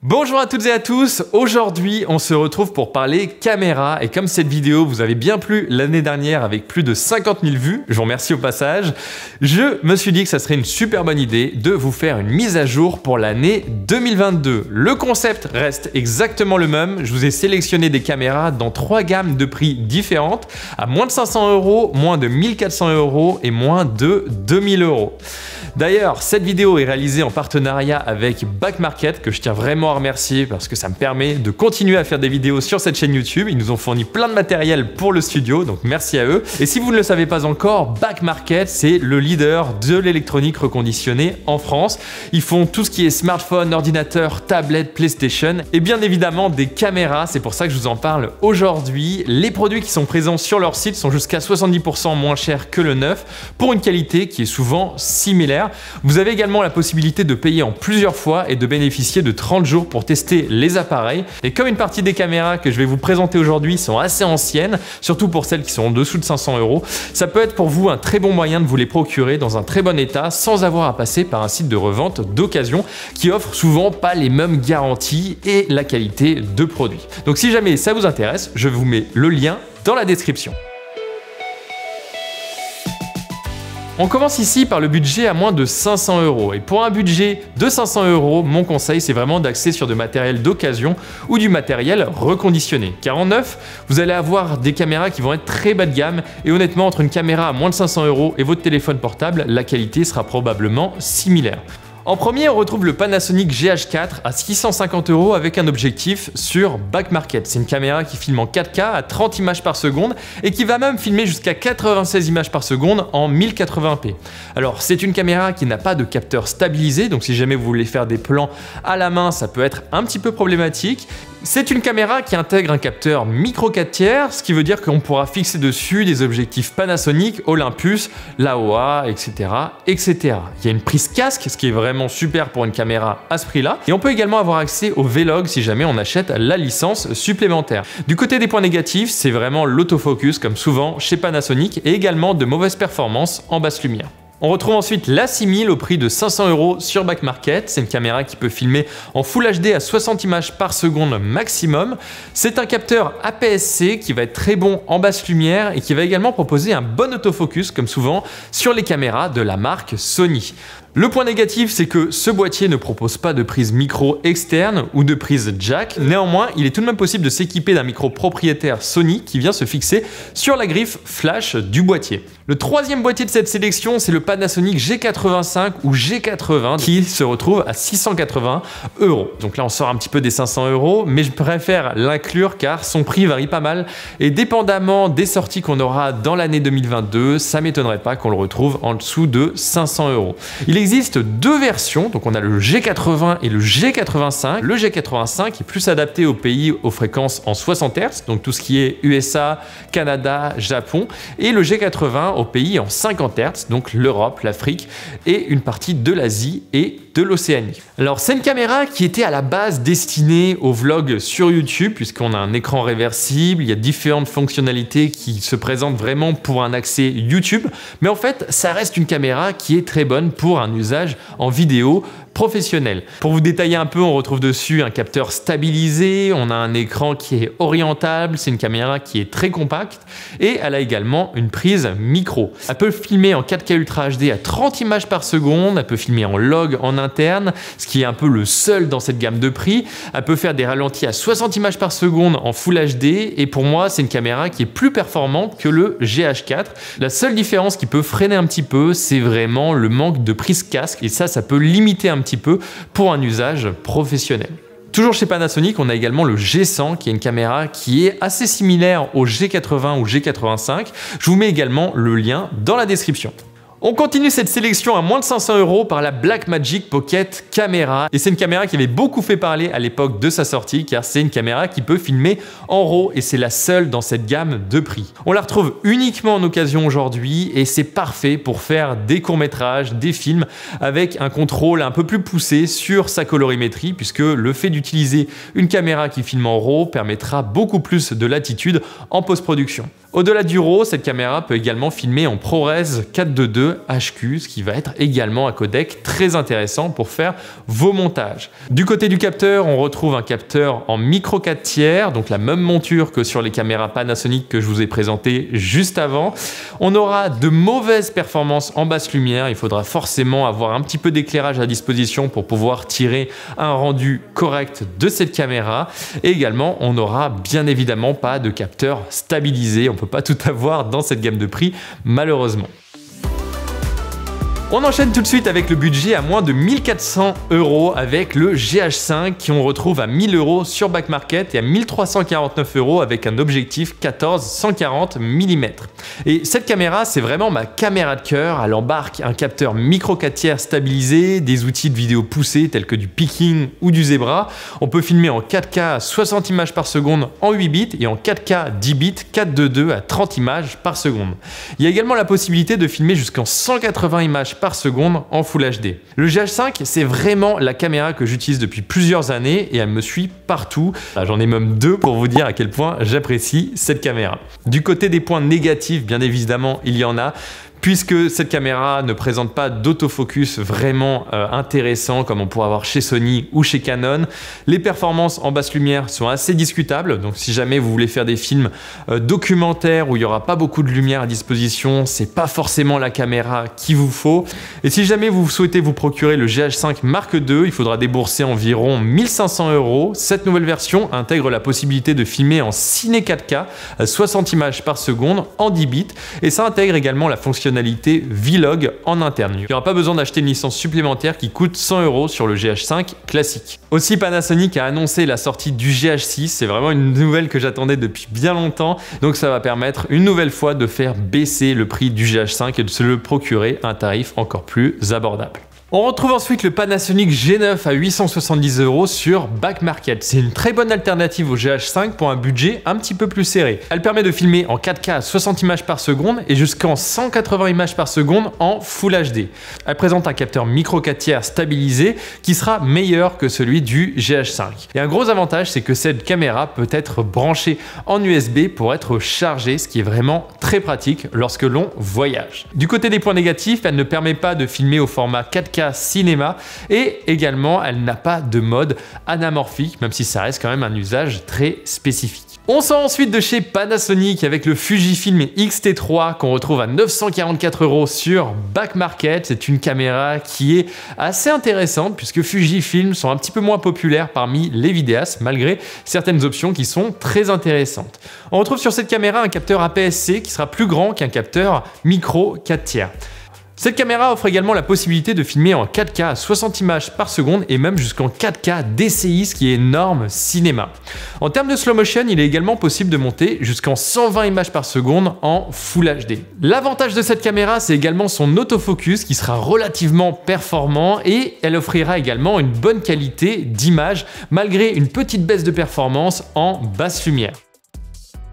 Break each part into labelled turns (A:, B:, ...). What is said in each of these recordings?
A: Bonjour à toutes et à tous, aujourd'hui on se retrouve pour parler caméra et comme cette vidéo vous avez bien plu l'année dernière avec plus de 50 000 vues, je vous remercie au passage, je me suis dit que ça serait une super bonne idée de vous faire une mise à jour pour l'année 2022. Le concept reste exactement le même, je vous ai sélectionné des caméras dans 3 gammes de prix différentes, à moins de 500 €, moins de 1400 € et moins de 2000 €. D'ailleurs, cette vidéo est réalisée en partenariat avec Back Market, que je tiens vraiment à remercier parce que ça me permet de continuer à faire des vidéos sur cette chaîne YouTube. Ils nous ont fourni plein de matériel pour le studio, donc merci à eux. Et si vous ne le savez pas encore, Back Market, c'est le leader de l'électronique reconditionnée en France. Ils font tout ce qui est smartphone, ordinateur, tablette, PlayStation et bien évidemment des caméras. C'est pour ça que je vous en parle aujourd'hui. Les produits qui sont présents sur leur site sont jusqu'à 70% moins chers que le neuf pour une qualité qui est souvent similaire. Vous avez également la possibilité de payer en plusieurs fois et de bénéficier de 30 jours pour tester les appareils. Et comme une partie des caméras que je vais vous présenter aujourd'hui sont assez anciennes, surtout pour celles qui sont en dessous de 500 €, ça peut être pour vous un très bon moyen de vous les procurer dans un très bon état sans avoir à passer par un site de revente d'occasion qui offre souvent pas les mêmes garanties et la qualité de produit. Donc si jamais ça vous intéresse, je vous mets le lien dans la description. On commence ici par le budget à moins de 500 €. Et pour un budget de 500 €, mon conseil, c'est vraiment d'axer sur du matériel d'occasion ou du matériel reconditionné. Car en neuf, vous allez avoir des caméras qui vont être très bas de gamme. Et honnêtement, entre une caméra à moins de 500 € et votre téléphone portable, la qualité sera probablement similaire. En premier, on retrouve le Panasonic GH4 à 650 € avec un objectif sur Back Market. C'est une caméra qui filme en 4K à 30 images par seconde et qui va même filmer jusqu'à 96 images par seconde en 1080p. Alors, c'est une caméra qui n'a pas de capteur stabilisé, donc si jamais vous voulez faire des plans à la main, ça peut être un petit peu problématique. C'est une caméra qui intègre un capteur micro 4/3, ce qui veut dire qu'on pourra fixer dessus des objectifs Panasonic, Olympus, Laowa, etc., etc. Il y a une prise casque, ce qui est vraiment super pour une caméra à ce prix-là. Et on peut également avoir accès au Vlog si jamais on achète la licence supplémentaire. Du côté des points négatifs, c'est vraiment l'autofocus, comme souvent chez Panasonic, et également de mauvaises performances en basse lumière. On retrouve ensuite la 6000 au prix de 500 € sur Back Market. C'est une caméra qui peut filmer en Full HD à 60 images par seconde maximum. C'est un capteur APS-C qui va être très bon en basse lumière et qui va également proposer un bon autofocus comme souvent sur les caméras de la marque Sony. Le point négatif, c'est que ce boîtier ne propose pas de prise micro externe ou de prise jack. Néanmoins, il est tout de même possible de s'équiper d'un micro propriétaire Sony qui vient se fixer sur la griffe flash du boîtier. Le troisième boîtier de cette sélection, c'est le Panasonic G85 ou G80 qui se retrouve à 680 €. Donc là, on sort un petit peu des 500 €, mais je préfère l'inclure car son prix varie pas mal et dépendamment des sorties qu'on aura dans l'année 2022, ça m'étonnerait pas qu'on le retrouve en dessous de 500 €. Il existe deux versions, donc on a le G80 et le G85. Le G85 est plus adapté aux pays aux fréquences en 60 Hz, donc tout ce qui est USA, Canada, Japon, et le G80 aux pays en 50 Hz, donc l'Europe, l'Afrique et une partie de l'Asie et de l'Océanie. Alors c'est une caméra qui était à la base destinée au vlog sur YouTube puisqu'on a un écran réversible, il y a différentes fonctionnalités qui se présentent vraiment pour un accès YouTube, mais en fait ça reste une caméra qui est très bonne pour un usage en vidéo professionnel. Pour vous détailler un peu, on retrouve dessus un capteur stabilisé, on a un écran qui est orientable, c'est une caméra qui est très compacte et elle a également une prise micro. Elle peut filmer en 4K Ultra HD à 30 images par seconde, elle peut filmer en log en interne, ce qui est un peu le seul dans cette gamme de prix. Elle peut faire des ralentis à 60 images par seconde en Full HD et pour moi, c'est une caméra qui est plus performante que le GH4. La seule différence qui peut freiner un petit peu, c'est vraiment le manque de prise casque et ça peut limiter un petit peu pour un usage professionnel. Toujours chez Panasonic, on a également le G100 qui est une caméra qui est assez similaire au G80 ou G85. Je vous mets également le lien dans la description. On continue cette sélection à moins de 500 € par la Blackmagic Pocket Camera. Et c'est une caméra qui avait beaucoup fait parler à l'époque de sa sortie car c'est une caméra qui peut filmer en RAW et c'est la seule dans cette gamme de prix. On la retrouve uniquement en occasion aujourd'hui et c'est parfait pour faire des courts-métrages, des films avec un contrôle un peu plus poussé sur sa colorimétrie puisque le fait d'utiliser une caméra qui filme en RAW permettra beaucoup plus de latitude en post-production. Au-delà du RAW, cette caméra peut également filmer en ProRes 422 HQ, ce qui va être également un codec très intéressant pour faire vos montages. Du côté du capteur, on retrouve un capteur en micro 4 tiers, donc la même monture que sur les caméras Panasonic que je vous ai présentées juste avant. On aura de mauvaises performances en basse lumière, il faudra forcément avoir un petit peu d'éclairage à disposition pour pouvoir tirer un rendu correct de cette caméra. Et également, on n'aura bien évidemment pas de capteur stabilisé. On peut pas tout avoir dans cette gamme de prix, malheureusement. On enchaîne tout de suite avec le budget à moins de 1400 € avec le GH5 qu'on retrouve à 1000 € sur Back Market et à 1349 € avec un objectif 14-140 mm. Et cette caméra, c'est vraiment ma caméra de cœur. Elle embarque un capteur micro 4 tiers stabilisé, des outils de vidéo poussés tels que du Picking ou du Zebra. On peut filmer en 4K à 60 images par seconde en 8 bits et en 4K 10 bits 422 à 30 images par seconde. Il y a également la possibilité de filmer jusqu'en 180 images par seconde en Full HD. Le GH5, c'est vraiment la caméra que j'utilise depuis plusieurs années et elle me suit partout. J'en ai même deux pour vous dire à quel point j'apprécie cette caméra. Du côté des points négatifs, bien évidemment, il y en a. Puisque cette caméra ne présente pas d'autofocus vraiment intéressant comme on pourrait avoir chez Sony ou chez Canon. Les performances en basse lumière sont assez discutables, donc si jamais vous voulez faire des films documentaires où il n'y aura pas beaucoup de lumière à disposition, c'est pas forcément la caméra qu'il vous faut. Et si jamais vous souhaitez vous procurer le GH5 Mark II, il faudra débourser environ 1500 €. Cette nouvelle version intègre la possibilité de filmer en Ciné 4K à 60 images par seconde en 10 bits et ça intègre également la fonctionnalité Vlog en interne. Il n'y aura pas besoin d'acheter une licence supplémentaire qui coûte 100 € sur le GH5 classique. Aussi, Panasonic a annoncé la sortie du GH6. C'est vraiment une nouvelle que j'attendais depuis bien longtemps. Donc ça va permettre une nouvelle fois de faire baisser le prix du GH5 et de se le procurer à un tarif encore plus abordable. On retrouve ensuite le Panasonic G9 à 870 € sur Back Market. C'est une très bonne alternative au GH5 pour un budget un petit peu plus serré. Elle permet de filmer en 4K à 60 images par seconde et jusqu'en 180 images par seconde en Full HD. Elle présente un capteur micro 4 tiers stabilisé qui sera meilleur que celui du GH5. Et un gros avantage, c'est que cette caméra peut être branchée en USB pour être chargée, ce qui est vraiment très pratique lorsque l'on voyage. Du côté des points négatifs, elle ne permet pas de filmer au format 4K cinéma et également elle n'a pas de mode anamorphique, même si ça reste quand même un usage très spécifique. On sort ensuite de chez Panasonic avec le Fujifilm X-T3 qu'on retrouve à 944 € sur Back Market. C'est une caméra qui est assez intéressante puisque Fujifilm sont un petit peu moins populaires parmi les vidéastes malgré certaines options qui sont très intéressantes. On retrouve sur cette caméra un capteur APS-C qui sera plus grand qu'un capteur micro 4 tiers. Cette caméra offre également la possibilité de filmer en 4K à 60 images par seconde et même jusqu'en 4K DCI, ce qui est norme cinéma. En termes de slow motion, il est également possible de monter jusqu'en 120 images par seconde en Full HD. L'avantage de cette caméra, c'est également son autofocus qui sera relativement performant et elle offrira également une bonne qualité d'image malgré une petite baisse de performance en basse lumière.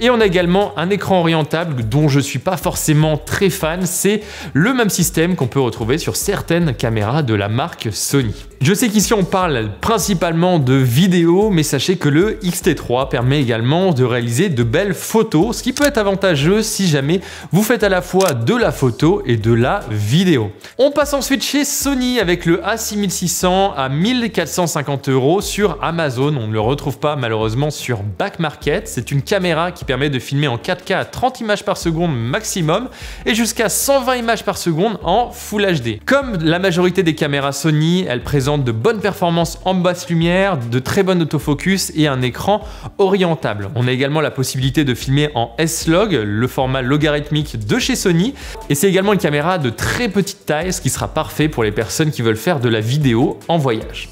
A: Et on a également un écran orientable dont je ne suis pas forcément très fan, c'est le même système qu'on peut retrouver sur certaines caméras de la marque Sony. Je sais qu'ici on parle principalement de vidéo, mais sachez que le X-T3 permet également de réaliser de belles photos, ce qui peut être avantageux si jamais vous faites à la fois de la photo et de la vidéo. On passe ensuite chez Sony avec le A6600 à 1450 € sur Amazon. On ne le retrouve pas malheureusement sur Back Market. C'est une caméra qui permet de filmer en 4K à 30 images par seconde maximum et jusqu'à 120 images par seconde en Full HD. Comme la majorité des caméras Sony, elle présente de bonnes performances en basse lumière, de très bon autofocus et un écran orientable. On a également la possibilité de filmer en S-Log, le format logarithmique de chez Sony, et c'est également une caméra de très petite taille, ce qui sera parfait pour les personnes qui veulent faire de la vidéo en voyage.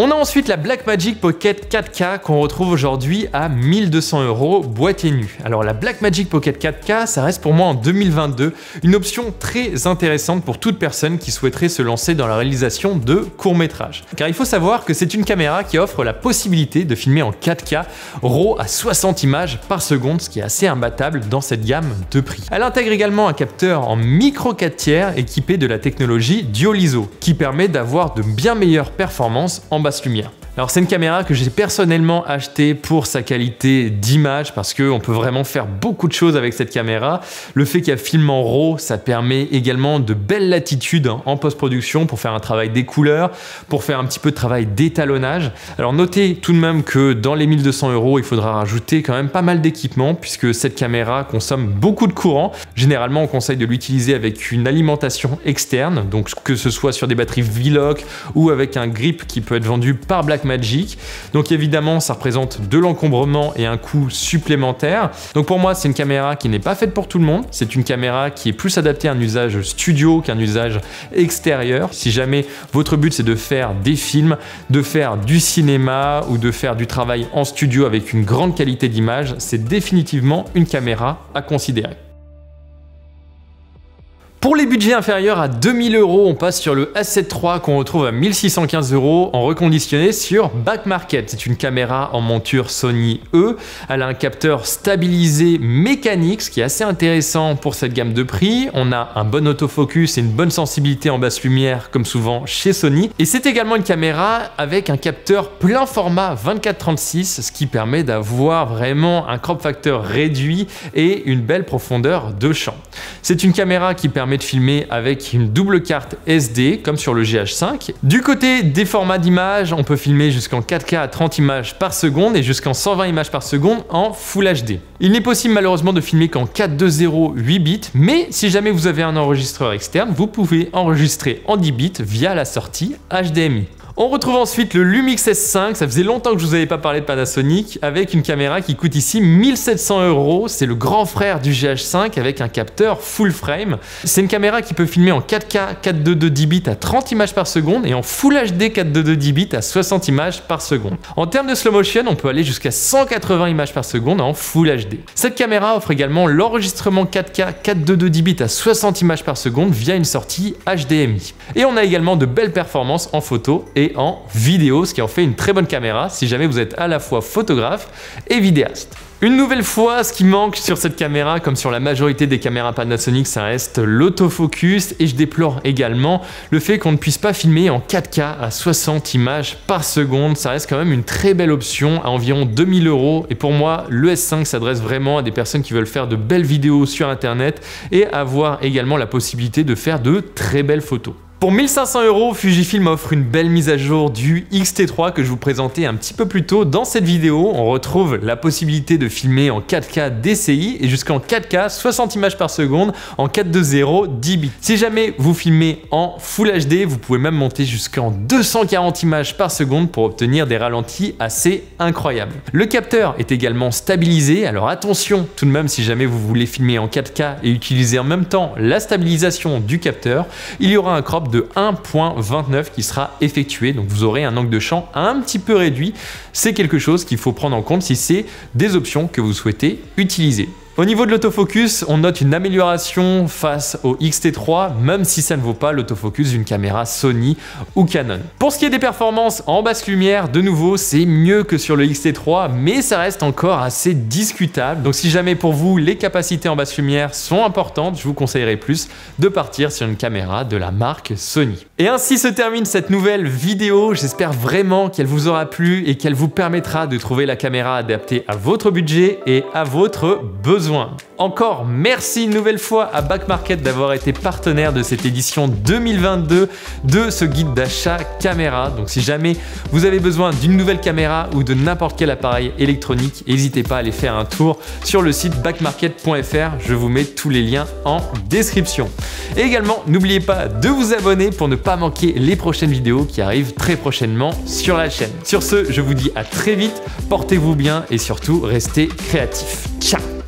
A: On a ensuite la Blackmagic Pocket 4K qu'on retrouve aujourd'hui à 1200 € boîtier nu. Alors la Blackmagic Pocket 4K, ça reste pour moi en 2022 une option très intéressante pour toute personne qui souhaiterait se lancer dans la réalisation de courts-métrages. Car il faut savoir que c'est une caméra qui offre la possibilité de filmer en 4K RAW à 60 images par seconde, ce qui est assez imbattable dans cette gamme de prix. Elle intègre également un capteur en micro 4 tiers équipé de la technologie Dual ISO qui permet d'avoir de bien meilleures performances en basse lumière. Alors c'est une caméra que j'ai personnellement achetée pour sa qualité d'image parce qu'on peut vraiment faire beaucoup de choses avec cette caméra. Le fait qu'elle filme en RAW, ça permet également de belles latitudes en post-production pour faire un travail des couleurs, pour faire un petit peu de travail d'étalonnage. Alors notez tout de même que dans les 1200 €, il faudra rajouter quand même pas mal d'équipements puisque cette caméra consomme beaucoup de courant. Généralement, on conseille de l'utiliser avec une alimentation externe, donc que ce soit sur des batteries V-Lock ou avec un grip qui peut être vendu par Blackmagic. Donc évidemment, ça représente de l'encombrement et un coût supplémentaire. Donc pour moi, c'est une caméra qui n'est pas faite pour tout le monde. C'est une caméra qui est plus adaptée à un usage studio qu'un usage extérieur. Si jamais votre but c'est de faire des films, de faire du cinéma ou de faire du travail en studio avec une grande qualité d'image, c'est définitivement une caméra à considérer. Pour les budgets inférieurs à 2000 €, on passe sur le A7 III qu'on retrouve à 1615 € en reconditionné sur Back Market. C'est une caméra en monture Sony E. Elle a un capteur stabilisé mécanique, ce qui est assez intéressant pour cette gamme de prix. On a un bon autofocus et une bonne sensibilité en basse lumière, comme souvent chez Sony. Et c'est également une caméra avec un capteur plein format 24-36, ce qui permet d'avoir vraiment un crop factor réduit et une belle profondeur de champ. C'est une caméra qui permet de filmer avec une double carte SD comme sur le GH5. Du côté des formats d'image, on peut filmer jusqu'en 4K à 30 images par seconde et jusqu'en 120 images par seconde en Full HD. Il n'est possible malheureusement de filmer qu'en 420 8 bits, mais si jamais vous avez un enregistreur externe, vous pouvez enregistrer en 10 bits via la sortie HDMI. On retrouve ensuite le Lumix S5, ça faisait longtemps que je vous avais pas parlé de Panasonic, avec une caméra qui coûte ici 1700 €. C'est le grand frère du GH5 avec un capteur full frame. C'est une caméra qui peut filmer en 4K 422 10 bits à 30 images par seconde et en Full HD 422 10 bits à 60 images par seconde. En termes de slow motion, on peut aller jusqu'à 180 images par seconde en Full HD. Cette caméra offre également l'enregistrement 4K 422 10 bits à 60 images par seconde via une sortie HDMI. Et on a également de belles performances en photo et en vidéo, ce qui en fait une très bonne caméra si jamais vous êtes à la fois photographe et vidéaste. Une nouvelle fois, ce qui manque sur cette caméra, comme sur la majorité des caméras Panasonic, ça reste l'autofocus et je déplore également le fait qu'on ne puisse pas filmer en 4K à 60 images par seconde. Ça reste quand même une très belle option à environ 2000 € et pour moi, le S5 s'adresse vraiment à des personnes qui veulent faire de belles vidéos sur Internet et avoir également la possibilité de faire de très belles photos. Pour 1500 €, Fujifilm offre une belle mise à jour du X-T3 que je vous présentais un petit peu plus tôt dans cette vidéo. On retrouve la possibilité de filmer en 4K DCI et jusqu'en 4K 60 images par seconde en 420 10 bits. Si jamais vous filmez en Full HD, vous pouvez même monter jusqu'en 240 images par seconde pour obtenir des ralentis assez incroyables. Le capteur est également stabilisé, alors attention tout de même si jamais vous voulez filmer en 4K et utiliser en même temps la stabilisation du capteur, il y aura un crop de 1.29 qui sera effectué, donc vous aurez un angle de champ un petit peu réduit. C'est quelque chose qu'il faut prendre en compte si c'est des options que vous souhaitez utiliser. Au niveau de l'autofocus, on note une amélioration face au X-T3, même si ça ne vaut pas l'autofocus d'une caméra Sony ou Canon. Pour ce qui est des performances en basse lumière, de nouveau, c'est mieux que sur le X-T3, mais ça reste encore assez discutable. Donc si jamais pour vous, les capacités en basse lumière sont importantes, je vous conseillerais plus de partir sur une caméra de la marque Sony. Et ainsi se termine cette nouvelle vidéo. J'espère vraiment qu'elle vous aura plu et qu'elle vous permettra de trouver la caméra adaptée à votre budget et à votre besoin. Encore merci une nouvelle fois à Back Market d'avoir été partenaire de cette édition 2022 de ce guide d'achat caméra. Donc si jamais vous avez besoin d'une nouvelle caméra ou de n'importe quel appareil électronique, n'hésitez pas à aller faire un tour sur le site backmarket.fr. Je vous mets tous les liens en description. Et également, n'oubliez pas de vous abonner pour ne pas manquer les prochaines vidéos qui arrivent très prochainement sur la chaîne. Sur ce, je vous dis à très vite, portez-vous bien et surtout restez créatifs. Ciao!